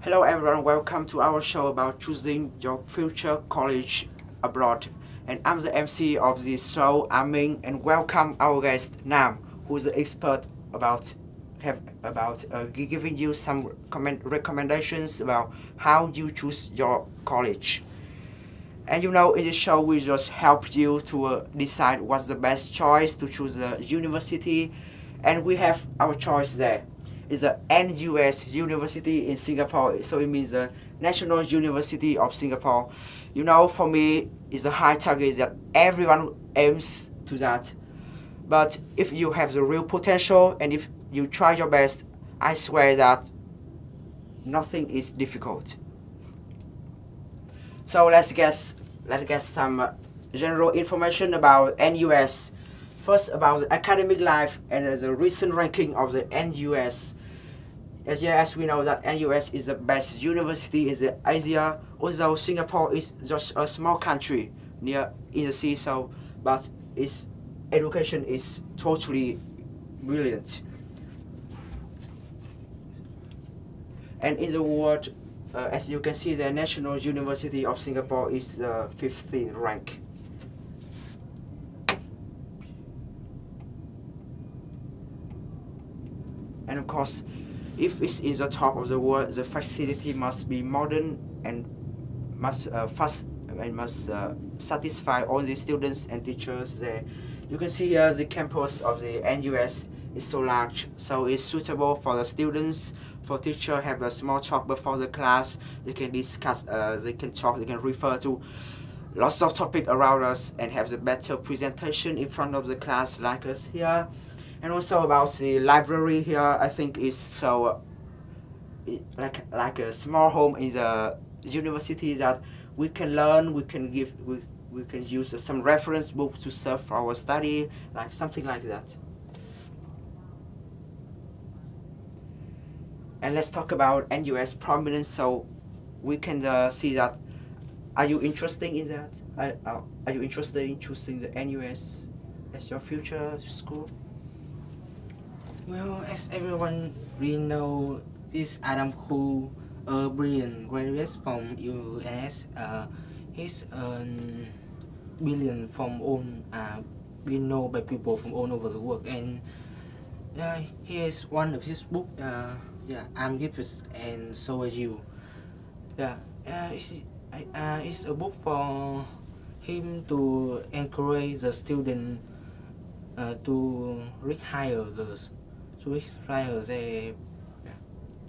Hello everyone, welcome to our show about choosing your future college abroad. And I'm the MC of this show, Amin, and welcome our guest Nam, who is the expert about giving you some recommendations about how you choose your college. And in this show, we just help you to decide what's the best choice to choose a university, and we have our choice there. It's a NUS University in Singapore, so it means the National University of Singapore. For me, it's a high target that everyone aims to that. But if you have the real potential and if you try your best, I swear that nothing is difficult. So let's get some general information about NUS. First, about the academic life and the recent ranking of the NUS. As we know that NUS is the best university in Asia, although Singapore is just a small country near in the sea, but its education is totally brilliant. And in the world, as you can see, the National University of Singapore is the 15th rank. And of course, if it's in the top of the world, the facility must be modern and must satisfy all the students and teachers there. You can see here the campus of the NUS is so large, so it's suitable for the students. For teacher, have a small talk before the class. They can discuss, they can talk, they can refer to lots of topic around us and have the better presentation in front of the class like us here. And also about the library here, I think is so like a small home in the university that we can learn, we can use some reference book to serve for our study, like something like that. And let's talk about NUS prominence, so we can see that. Are you interested in that? Are you interested in choosing the NUS as your future school? Well, as everyone we know, this Adam Hu, a brilliant graduate from US, he's brilliant from all, we know by people from all over the world, and here's one of his book. I'm gifted and so are you. It's a book for him to encourage the student to reach higher,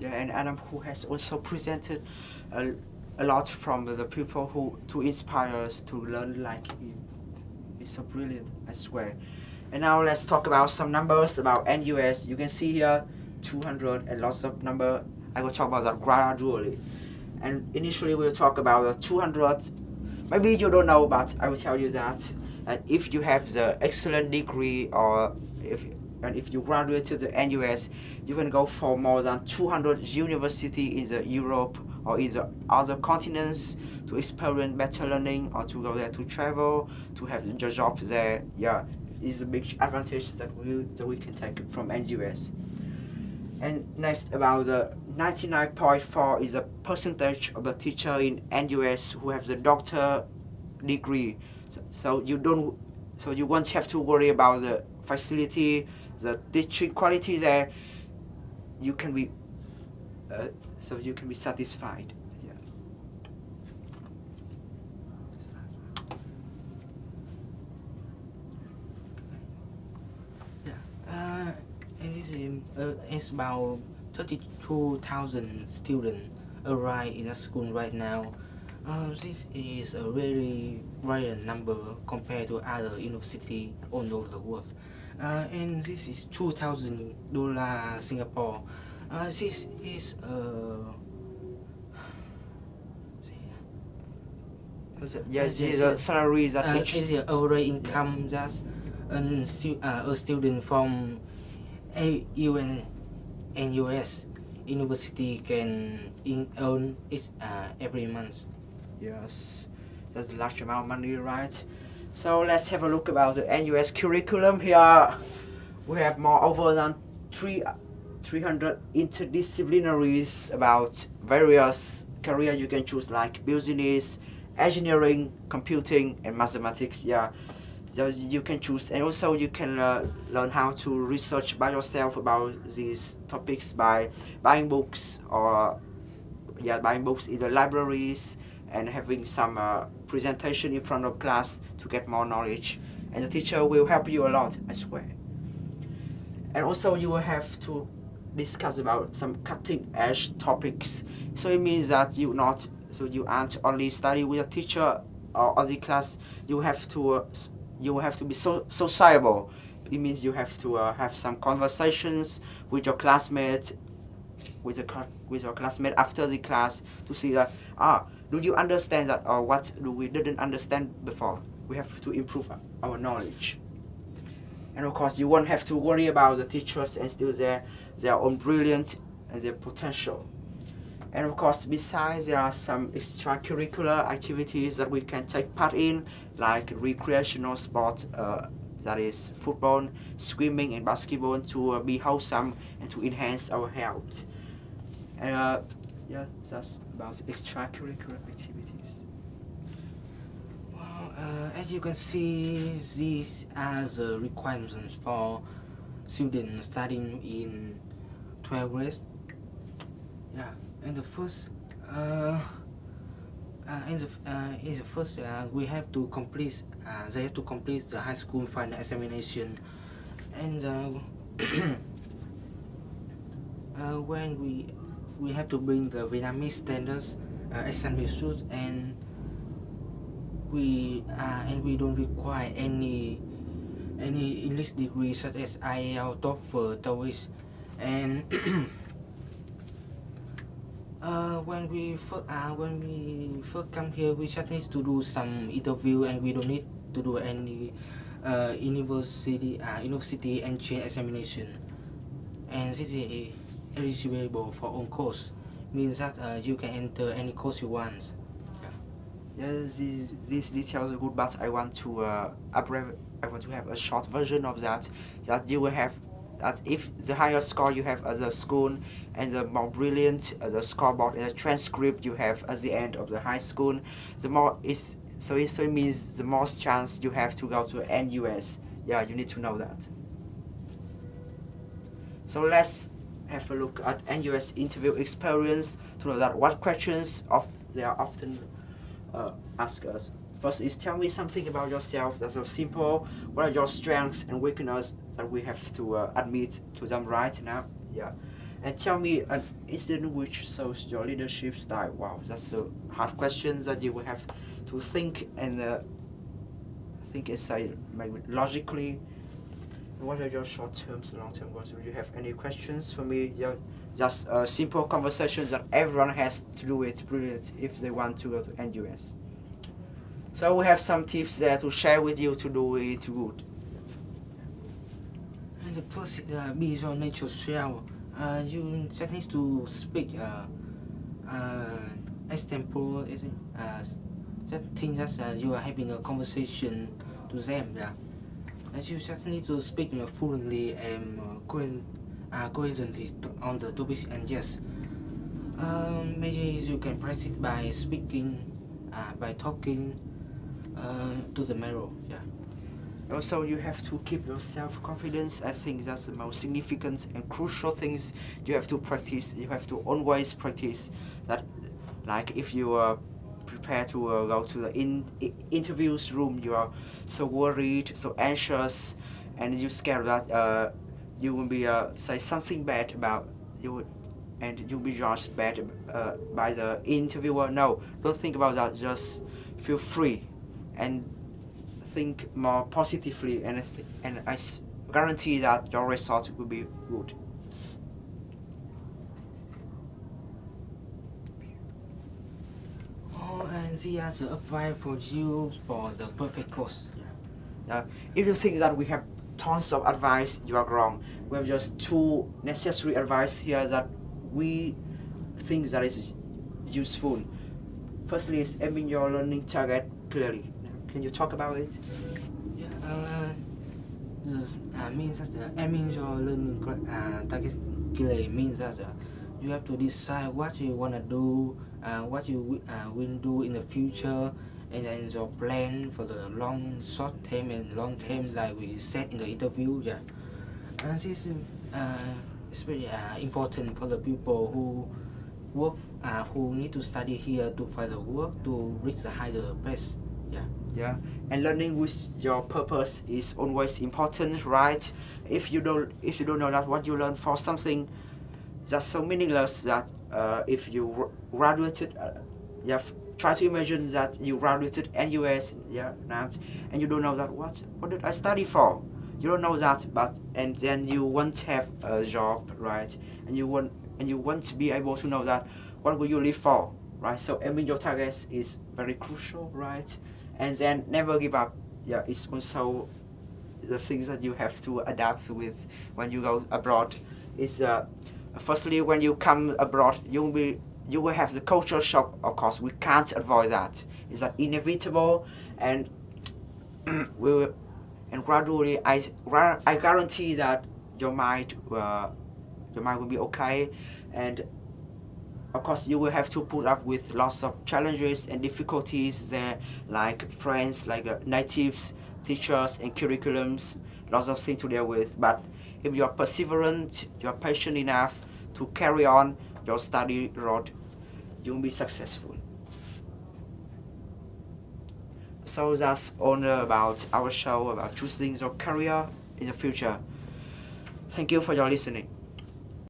And Adam who has also presented a lot from the people who to inspire us to learn like him. It's so brilliant, I swear. And now let's talk about some numbers about NUS. You can see here 200 and lots of number. I will talk about that gradually. And initially we'll talk about the 200. Maybe you don't know, but I will tell you that if you have the excellent degree or if you graduate to the NUS, you can go for more than 200 university in the Europe or in the other continents to experience better learning or to go there to travel, to have your job there. Is a big advantage that we can take from NUS. And next, about the 99.4 is a percentage of the teacher in NUS who have the doctor degree. So you won't have to worry about the facility, the teaching quality there. You can be satisfied. And this is about 32,000 students arrive in a school right now. This is a very brilliant number compared to other universities all over the world. And this is $2,000 Singapore. This is this is a salary that is the average income that a student from UN and US university can earn every month. Yes, that's a large amount of money, right? So let's have a look about the NUS curriculum here. We have more over than 300 interdisciplinaries about various career you can choose like business, engineering, computing, and mathematics. Yeah, so you can choose, and also you can learn how to research by yourself about these topics by buying books or buying books in the libraries and having some presentation in front of class to get more knowledge. And the teacher will help you a lot as well. And also you will have to discuss about some cutting edge topics. So it means that you aren't only study with a teacher or the class. You have to be sociable. It means you have to have some conversations with your classmates, with your classmate after the class to see that do you understand that or what do we didn't understand before. We have to improve our knowledge. And of course, you won't have to worry about the teachers and still their own brilliance and their potential. And of course, besides, there are some extracurricular activities that we can take part in, like recreational sports, that is football, swimming, and basketball, to be wholesome and to enhance our health. And that's about extracurricular activities. As you can see, these are the requirements for students studying in 12th grade. Yeah, in the first, we have to complete. They have to complete the high school final examination, and when we have to bring the Vietnamese standards exam results, and we don't require any English degree such as IELTS, TOEFL, TOEIC, and when we first come here, we just need to do some interview, and we don't need to do any university entry examination, and this is eligible for own course, means that you can enter any course you want. Yes, these details are good, but I want to have a short version of that. That you will have that if the higher score you have as a school and the more brilliant the scoreboard and the transcript you have at the end of the high school, the more is so it means the more chance you have to go to NUS. Yeah, you need to know that. So let's have a look at NUS interview experience to know that what questions they are often ask us. First is tell me something about yourself. That's so simple. What are your strengths and weaknesses that we have to admit to them right now? Yeah. And tell me an incident which shows your leadership style. Wow, that's a hard question that you will have to think and think inside maybe logically. What are your short-term and long-term goals? Do you have any questions for me? Yeah, just simple conversations that everyone has to do it brilliant if they want to go to NUS. So we have some tips there to share with you to do it good. And the first is be your natural self. You just need to speak example. Just think that you are having a conversation to them. Yeah. And you just need to speak fluently and coherently on the topic. And yes, maybe you can practice by speaking, by talking to the mirror. Yeah. Also, you have to keep your self-confidence. I think that's the most significant and crucial things you have to practice. You have to always practice that. Like if you are prepared to go to the interviews room, you are so worried, so anxious, and you scared that you will be say something bad about you, and you'll be judged bad by the interviewer. No, don't think about that. Just feel free and think more positively, and I guarantee that your result will be good. And there's the advice for you for the perfect course. If you think that we have tons of advice, you are wrong. We have just two necessary advice here that we think that is useful. Firstly, is aiming your learning target clearly. Can you talk about it? This means that aiming your learning target curriculum means that you have to decide what you want to do, what you will do in the future, and then your plan for the short term and long term, like we said in the interview. Yeah, and this is very important for the people who work, who need to study here to find the work to reach the higher place. Yeah. Yeah, and learning with your purpose is always important, right? If you don't know that what you learn for something that's so meaningless that if you graduated, try to imagine that you graduated NUS, now, and you don't know that what did I study for? You don't know that, and then you won't have a job, right? And you want to be able to know that what will you live for, right? So aiming your targets is very crucial, right? And then never give up. Yeah, it's also the things that you have to adapt with when you go abroad. Is firstly, when you come abroad, you will have the cultural shock. Of course, we can't avoid that. It's inevitable, and and gradually, I guarantee that your mind will be okay, and of course you will have to put up with lots of challenges and difficulties there, like friends, like natives, teachers, and curriculums, lots of things to deal with. But if you are perseverant, you are patient enough to carry on your study road, you will be successful. So that's all about our show about choosing your career in the future. Thank you for your listening.